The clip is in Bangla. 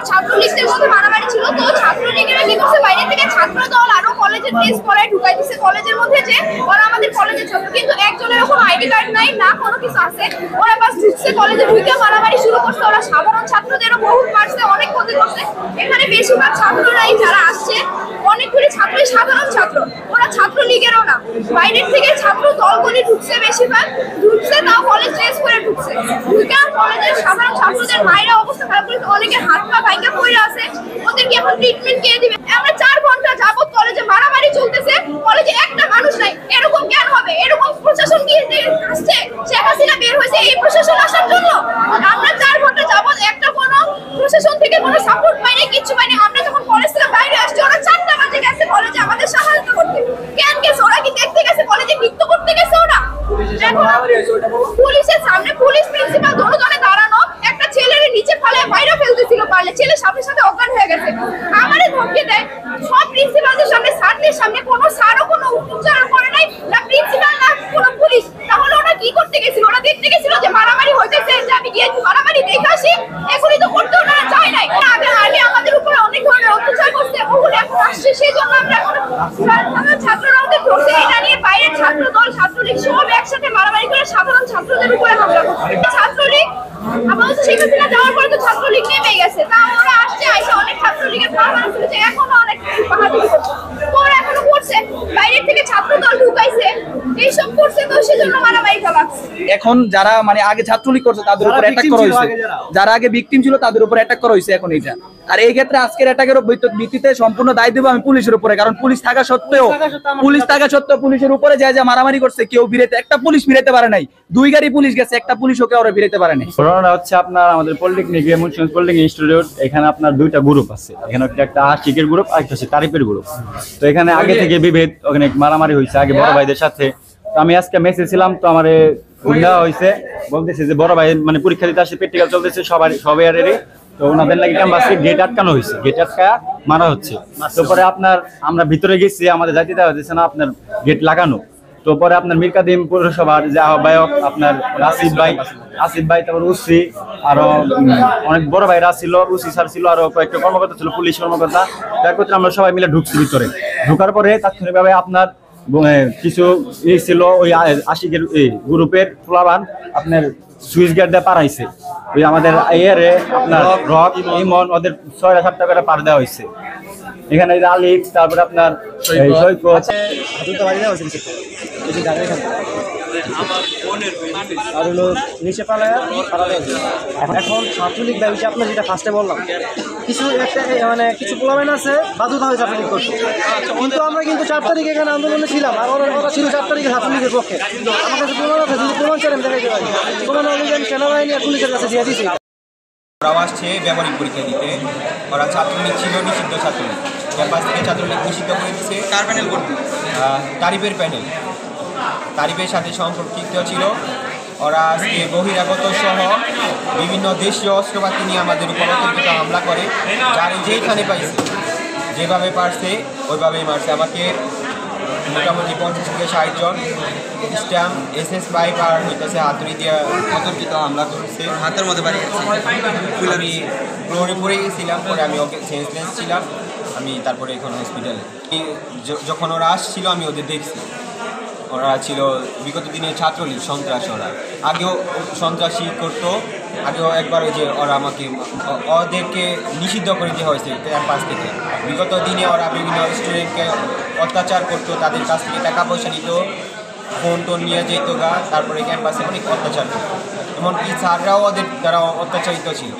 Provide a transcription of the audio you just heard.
ছাত্রলীগদের মধ্যে মারামারি ছিল। তো ছাত্রলীগেরা কি করছে, বাইরে থেকে ছাত্র দল আরো কলেজের ড্রেস পরায় ঢুকাই দিচ্ছে কলেজের মধ্যে, যে ওরা আমাদের কলেজের ছাত্র, কিন্তু একজনের কোনো আইডি কার্ড নাই না কোনো কিছু আছে। ওরা বাস ঢুকছে, কলেজে ঢুকে মারামারি শুরু করছে। ওরা সাধারণ ছাত্রদেরও বহুত মারছে, অনেক ক্ষতি করছে। এখানে বেশিরভাগ ছাত্ররাই যারা আসছে, অনেকগুলি ছাত্রই সাধারণ ছাত্র, ওরা ছাত্রলীগেরও না, বাইরের থেকে ছাত্র দলগুলি ঢুকছে, বেশিরভাগ ঢুকছে, তাও কলেজ ড্রেস পরে ঢুকছে। ঢুকে কলেজের সাধারণ ছাত্রদের মায়েরা অবস্থা খারাপ করে, অনেকের হাত পা ভাঙা পড়ে আছে, ওদেরকে এখন ট্রিটমেন্ট কে দিবে? আমরা 4 ঘন্টা যাবত কলেজে মারামারি চলতেছে, কলেজে একটা মানুষ নাই। এরকম কেন হবে? এরকম প্রশাসন কি আসছে? শেখ হাসিনা বের হয়েছে এই প্রশাসন আসার জন্য? আমরা 4 ঘন্টা যাবত একটা কোনো প্রশাসন থেকে কোনো সাপোর্ট পাইনি, কিচ্ছু পাইনি। আমরা যখন কলেজ থেকে বাইরে আসছি, ওরা 4টা বাজে গেছে কলেজে আমাদের সাহায্য করতে। কেন গেছে? ওরা কি দেখতে গেছে? কলেজে নৃত্য করতে গেছে ওরা? পুলিশের সামনে পুলিশ প্রিন্সিপাল দুজনে দাঁড়ানো, একটা ছেলের নিচে ফেলে বাইরে ফেলতেছিল, পারলে ছেলে সাথে সাথে অজ্ঞান হয়ে গেছে। আমারে ধমকে দেয় সব প্রিন্সিপালদের সামনে, স্যারদের সামনে। কোনো স্যারও কোনো উচ্চারণ করে নাই, না প্রিন্সিপাল না কোনো পুলিশ। তাহলে ওরা কি করতে গেছিল? ওরা দেখতে গেছিল যে মারামারি হইতেছে, যে আমি গিয়ে মারামারি দেখে আসি, এগুলি তো করতে ওরা চায় নাই। আগে আমাদের উপরে অনেক ধরনের অত্যাচার করছে, ওগুলো এখন আসছে, সেই জন্য আমরা এখন ছাত্ররা ওদের ধরছে। এটা নিয়ে বাইরের ছাত্র দল, ছাত্রলীগ সব একসাথে মারামারি করে সাধারণ ছাত্রদের উপরে হামলা করছে। ছাত্রলীগ আপাতত শেখ হাসিনা যাওয়ার পরে তো ছাত্রলীগ নেমে গেছে, তা ওরা আসছে, আইসে অনেক ছাত্রলীগের মারামারি চলেছে, এখনো অনেক বাহাদুরি করছে। ওরা এখনো করছে, বাইরের থেকে ছাত্র দল ঢুকাইছে, এইসব করছে, তো সেজন্য মারামারি চালাচ্ছে। এখন যারা মানে আগে ছাত্রলীগ করছে তাদের উপর অ্যাটাক করা হয়েছে, যারা আগে ভিকটিম ছিল তাদের উপর অ্যাটাক করা হয়েছে এখন এটা। আর এই ক্ষেত্রে আজকের অ্যাটাকের ভিত্তিতে সম্পূর্ণ দায় দেবো আমি পুলিশের উপরে, কারণ পুলিশ থাকা সত্ত্বেও পুলিশের উপরে যা মারামারি করছে, কেউ একটা পুলিশ বিরাতে পারে নাই। 2 গাড়ি পুলিশ গেছে, একটা পুলিশও কেউ বিরাতে পারে নাই। ঘটনাটা হচ্ছে আপনার আমাদের পলিটেকনিক মুন্সিগঞ্জ পলিটেকনিক ইনস্টিটিউট, এখানে আপনার 2টা গ্রুপ আছে। এখানে একটা আশিকের গ্রুপ আর একটা হচ্ছে তারিফের গ্রুপ। তো এখানে আগে থেকে বিভেদ, ওখানে মারামারি হয়েছে আগে বড় ভাইদের সাথে। তো আমি আজকে মেসে ছিলাম, তো আমার দেওয়া হয়েছে, বলতেছে যে বড় ভাই মানে পরীক্ষা দিতে আসছে, প্র্যাকটিক্যাল চলতেছে সবাই। তো ওনাদের লাগে ক্যাম্পাসে গেট আটকানো হয়েছে, গেট আটকা মারা হচ্ছে। তো পরে আমরা ভিতরে গেছি, আমাদের যাইতে দেওয়া হচ্ছে না, আপনার গেট লাগানো। তো পরে আপনার মিরকাদিম পৌরসভার যে আহ্বায়ক আপনার আসিফ ভাই, তারপর উসি, আরো অনেক বড় ভাইরা ছিল, উসি স্যার ছিল, আরো কয়েকটা কর্মকর্তা ছিল, পুলিশ কর্মকর্তা। তার ক্ষেত্রে আমরা সবাই মিলে ঢুকছি ভিতরে। ঢোকার পরে তাৎক্ষণিকভাবে আপনার কিছু ছিল, ওই আশিকের গ্রুপের ফ্লাবান আপনার সুইচ গেট দিয়ে পারাইছে। ওই আমাদের এয়ারে আপনার রক ইমন ওদের 6-7টা করে পার দেওয়া হয়েছে। এখানে আলিফ, তারপরে আপনার এখন ছাত্রলীগ ব্যবসা আপনার যেটা ফার্স্টে বললাম, কিছু প্রবলেম আছে, বাধ্যতা হয়েছে ছাত্রলীগ করছে। কিন্তু আমরা 4 তারিখ এখানে আন্দোলনে ছিলাম, আর ওরা ছিল 4 তারিখে ছাত্রলীগের পক্ষে। আমার কাছে প্রমাণ আছে, যদি প্রমাণ চাই আমি দেখাইতে পারি। প্রমাণ অনুযায়ী সেনাবাহিনী আর পুলিশের কাছে দিয়ে দিয়েছি। ওরাও আসছে ব্যবহারিক পরীক্ষা দিতে। ওরা ছাত্রলীগ ছিল, নিষিদ্ধ ছাত্রলীগ, ক্যাম্পাস থেকে ছাত্রলীগ নিষিদ্ধ করে দিচ্ছে। কার প্যানেল করতে? তারিফের প্যানেল, তারিফের সাথে সম্পর্কিত ছিল। ওরা আজকে বহিরাগত সহ বিভিন্ন দেশীয় অস্ত্রপাতি নিয়ে আমাদের উপর অতর্কিত হামলা করে, যার যেইখানে পাইছে যেভাবে পারছে ওইভাবেই মারছে। আমাকে মোটামুটি 50 থেকে 60 জন স্ট্যাম্প, SS5 আর হইতেছে হাতুড়ি দিয়ে অতর্কিত হামলা করছে। হাতের মধ্যে বাড়ি গেছে। আমি ফ্লোরে পড়ে গেছিলাম, পরে আমি ওকে সেন্সলেস ছিলাম। আমি তারপরে এখন হসপিটালে। যখন ওরা আসছিল আমি ওদের দেখছি, ওরা ছিল বিগত দিনের ছাত্রলীগ সন্ত্রাস। ওরা আগেও সন্ত্রাসী করতো, আগেও একবার ওই যে ওরা ওদেরকে নিষিদ্ধ করে দেওয়া হয়েছে ক্যাম্পাস থেকে। বিগত দিনে ওরা বিভিন্ন স্টুডেন্টকে অত্যাচার করতো, তাদের কাছ থেকে টাকা পয়সা নিত, ফোন টোন নিয়ে যেত গা, তারপরে ক্যাম্পাসে অনেক অত্যাচার করতো। এমনকি স্যাররাও ওদের দ্বারা অত্যাচারিত ছিল।